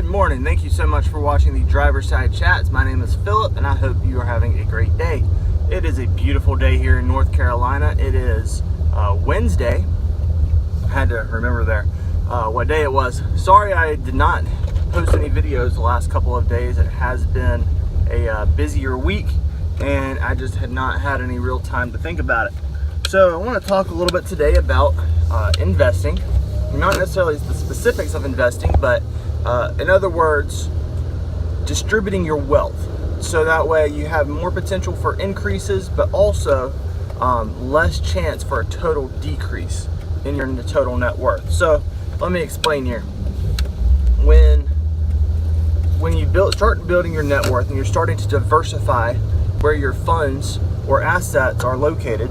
morning. Thank you so much for watching the Driver Side Chats. My name is Philip and I hope you are having a great day. It is a beautiful day here in North Carolina. It is Wednesday. I had to remember there what day it was. Sorry I did not post any videos the last couple of days. It has been a busier week and I just had not had any real time to think about it. So I want to talk a little bit today about investing. Not necessarily the specifics of investing, but in other words, distributing your wealth. So that way you have more potential for increases, but also less chance for a total decrease in your total net worth. So let me explain here. When you start building your net worth and you're starting to diversify where your funds or assets are located,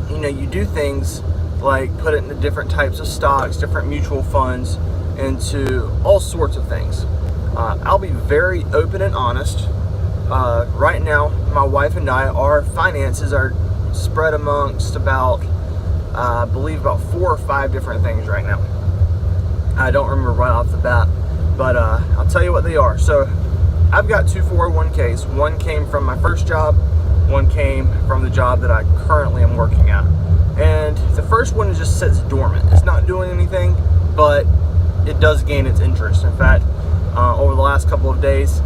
you do things like put it into different types of stocks, different mutual funds, into all sorts of things. I'll be very open and honest. Right now, my wife and I, our finances are spread amongst about, I believe about 4 or 5 different things right now. I don't remember right off the bat, but I'll tell you what they are. So I've got 2 401ks. One came from my first job, one came from the job that I currently am working at. And the first one just sits dormant. It's not doing anything, but it does gain its interest. In fact, over the last couple of days,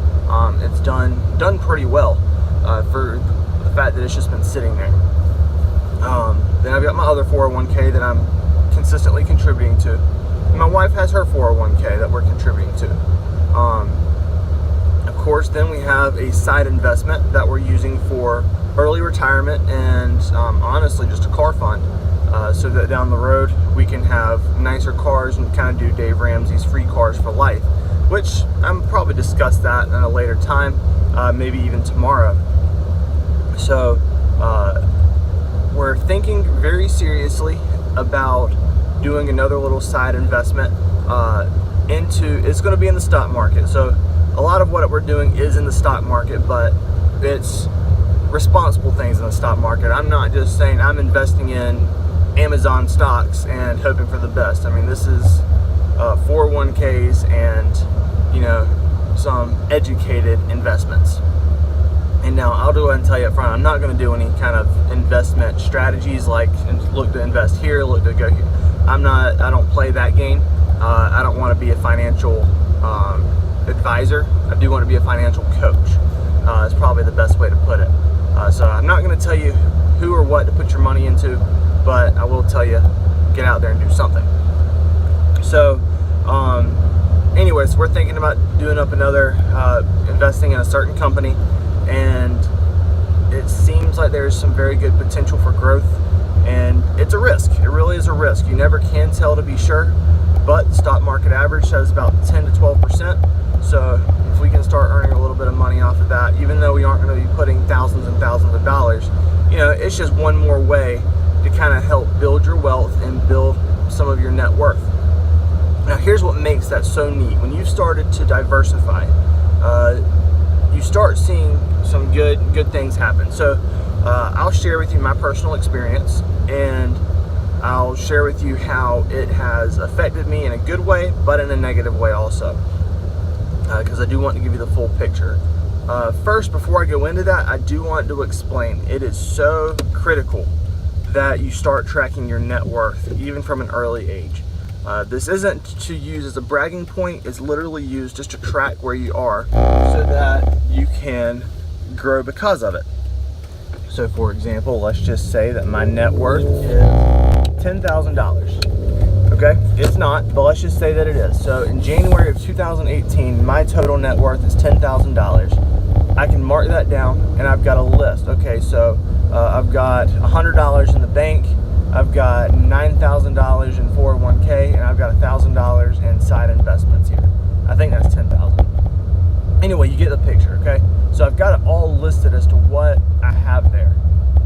it's done pretty well for the fact that it's just been sitting there. Then I've got my other 401k that I'm consistently contributing to. And my wife has her 401k that we're contributing to. Of course, then we have a side investment that we're using for early retirement and honestly just a car fund, so that down the road we can have nicer cars and kind of do Dave Ramsey's free cars for life, which I'm probably discuss that in a later time, maybe even tomorrow. So we're thinking very seriously about doing another little side investment it's going to be in the stock market. So a lot of what we're doing is in the stock market, but it's responsible things in the stock market. I'm not just saying I'm investing in Amazon stocks and hoping for the best. I mean, this is 401ks and some educated investments. And now I'll go ahead and tell you up front, I'm not going to do any kind of investment strategies like look to invest here, look to go here. I don't play that game. I don't want to be a financial advisor. I do want to be a financial coach. It's probably the best way to put it. So I'm not going to tell you who or what to put your money into, but I will tell you, get out there and do something. So anyways, we're thinking about doing up another, investing in a certain company, and it seems like there's some very good potential for growth, and it's a risk. It really is a risk. You never can tell to be sure, but the stock market average says about 10 to 12%. So if we can start earning a little bit of money off of that, even though we aren't going to be putting thousands and thousands of dollars, it's just one more way to kind of help build your wealth and build some of your net worth. Now here's what makes that so neat. When you've started to diversify, you start seeing some good things happen. So I'll share with you my personal experience, and I'll share with you how it has affected me in a good way, but in a negative way also, because I do want to give you the full picture. First, before I go into that, I do want to explain, it is so critical that you start tracking your net worth, even from an early age. This isn't to use as a bragging point, it's literally used just to track where you are so that you can grow because of it. So for example, let's just say that my net worth is $10,000. Okay, it's not, but let's just say that it is. So in January of 2018, my total net worth is $10,000. I can mark that down and I've got a list. Okay, so I've got $100 in the bank, I've got $9,000 in 401k, and I've got $1,000 in side investments here. I think that's $10,000. Anyway, you get the picture, okay? So I've got it all listed as to what I have there.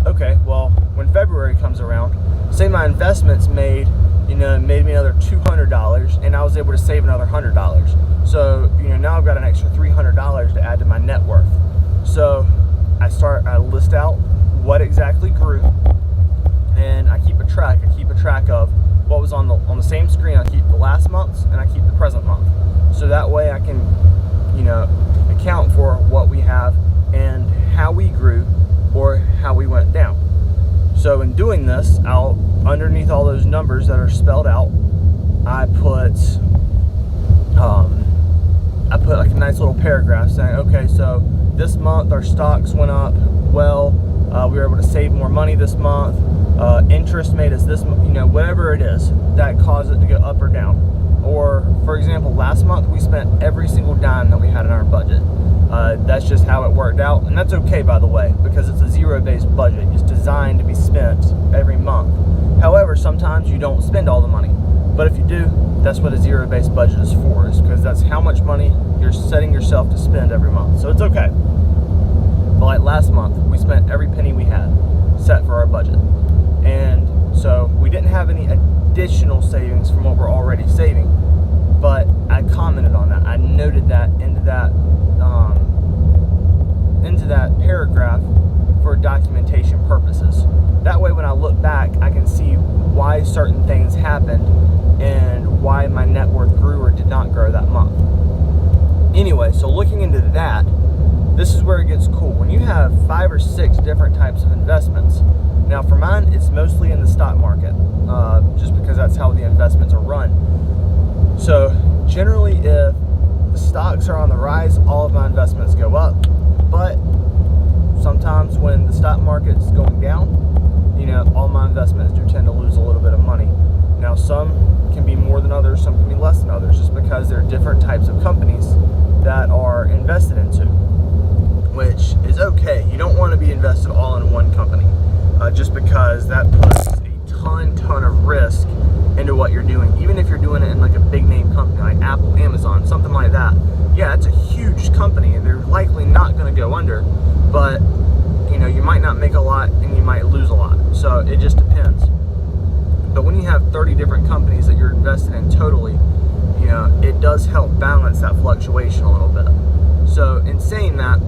Okay, well, when February comes around, say my investments made me another $200, and I was able to save another $100. So, now I've got an extra $300 to add to my net worth. So I list out what exactly grew, and I keep a track of what was on the same screen. I keep the last month's and I keep the present month. So so that way I can, account for what we have and how we grew or how we went down. So in doing this, underneath all those numbers that are spelled out, I put like a nice little paragraph saying, okay, so this month our stocks went up well, we were able to save more money this month, interest made us this, whatever it is that caused it to go up or down. Or, for example, last month we spent every single dime that we had in our budget. That's just how it worked out, and that's okay, by the way, because it's a zero-based budget. It's designed to be spent every month. However, sometimes you don't spend all the money, but if you do, that's what a zero-based budget is for, is because that's how much money you're setting yourself to spend every month. So it's okay. But like last month, we spent every penny we had set for our budget, and so we didn't have any additional savings from what we're already saving. But I commented on that. I noted that into that paragraph for documentation purposes. That way, when I look back, I can see why certain things happened and why my net worth grew or did not grow that month. Anyway, so looking into that, this is where it gets cool. When you have 5 or 6 different types of investments. Now, for mine, it's mostly in the stock market, just because that's how the investments are run. So generally, if the stocks are on the rise, all of my investments go up. But sometimes when the stock market is going down, all my investments do tend to lose a little bit of money. Now, some can be more than others, some can be less than others, just because there are different types of companies that are invested into, which is okay. You don't want to be invested all in one company, just because that puts a ton of risk into what you're doing. Even if you're doing it in like a big name company like Apple, Amazon, something like that. Yeah, it's a huge company and they're likely not going to go under, but you might not make a lot and you might lose a lot. So it just depends. But when you have 30 different companies that you're invested in totally, it does help balance that fluctuation a little bit. So in saying that,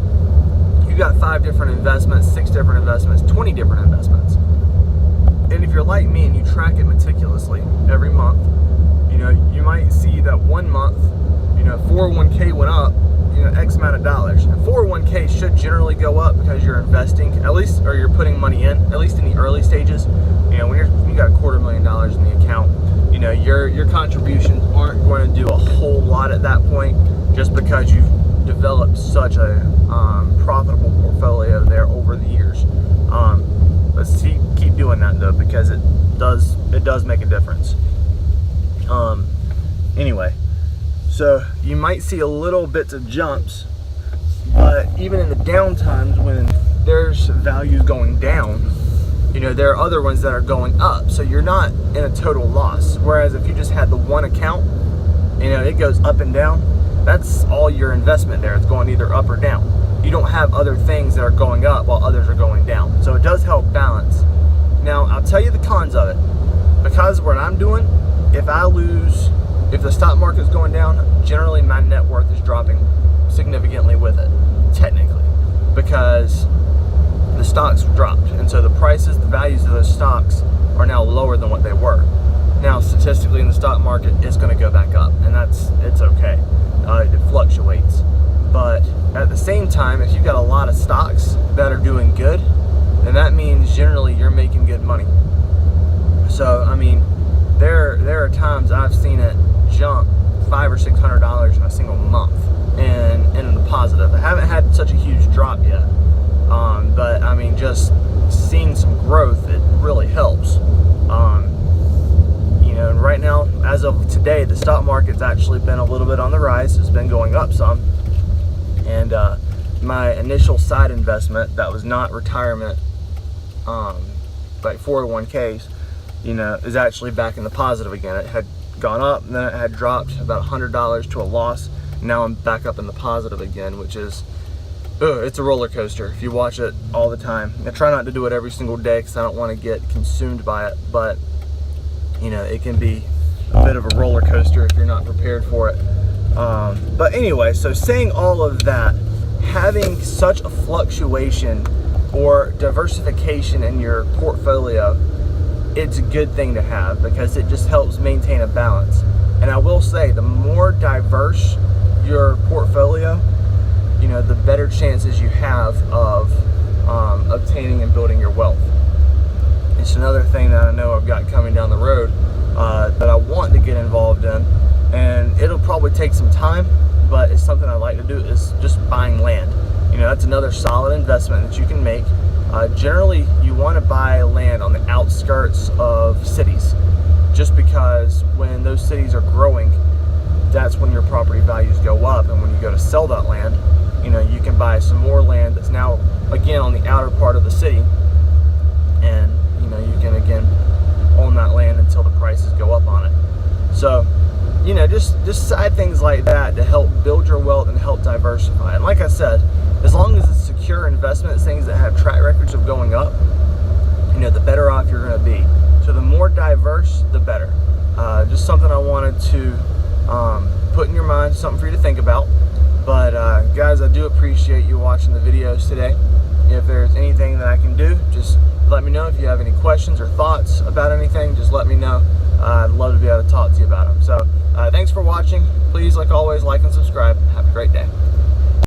you got 5 different investments, 6 different investments, 20 different investments. And if you're like me and you track it meticulously every month, you might see that one month, 401k went up, X amount of dollars. And 401k should generally go up because you're investing, at least, or you're putting money in, at least in the early stages. When you got $250,000 in the account, your contributions aren't going to do a whole lot at that point, just because you've developed such a profitable portfolio there over the years. Let's keep doing that though, because it does make a difference. Anyway, so you might see a little bits of jumps, but even in the down times when there's values going down, there are other ones that are going up, so you're not in a total loss. Whereas if you just had the one account, it goes up and down, that's all your investment there. It's going either up or down. You don't have other things that are going up while others are going down. So it does help balance. Now, I'll tell you the cons of it. Because what I'm doing, if the stock market's going down, generally my net worth is dropping significantly with it, technically, because the stocks dropped. And so the values of those stocks are now lower than what they were. Now, statistically in the stock market, it's going to go back up, and it's okay. It fluctuates. But at the same time, if you've got a lot of stocks that are doing good, then that means generally you're making good money. So, there are times I've seen it jump $500 or $600 in a single month, and in the positive. I haven't had such a huge drop yet, but just seeing some growth, it really helps. And right now, as of today, the stock market's actually been a little bit on the rise. It's been going up some. And my initial side investment that was not retirement, like 401ks, is actually back in the positive again. It had gone up, and then it had dropped about $100 to a loss. Now I'm back up in the positive again, which is, it's a roller coaster if you watch it all the time. I try not to do it every single day because I don't want to get consumed by it, but it can be a bit of a roller coaster if you're not prepared for it. But anyway, so saying all of that, having such a fluctuation or diversification in your portfolio, it's a good thing to have because it just helps maintain a balance. And I will say, the more diverse your portfolio, you know, the better chances you have of obtaining and building your wealth. It's another thing that I know I've got coming down the road that I want to get involved in, and it'll probably take some time, but it's something I like to do, is just buying land. You know, that's another solid investment that you can make. Generally, you want to buy land on the outskirts of cities, just because when those cities are growing, that's when your property values go up, and when you go to sell that land, you know, you can buy some more land that's now again on the outer part of the city, and you know, you can again own that land until the prices go up on it. So, you know, just side things like that to help build your wealth and help diversify. And like I said, as long as it's secure investments, things that have track records of going up, you know, the better off you're going to be. So the more diverse, the better. Just something I wanted to put in your mind, something for you to think about. But guys, I do appreciate you watching the videos today. If there's anything that I can do, just let me know. If you have any questions or thoughts about anything, just let me know. I'd love to be able to talk to you about them. So thanks for watching. Please, like always, like and subscribe. Have a great day.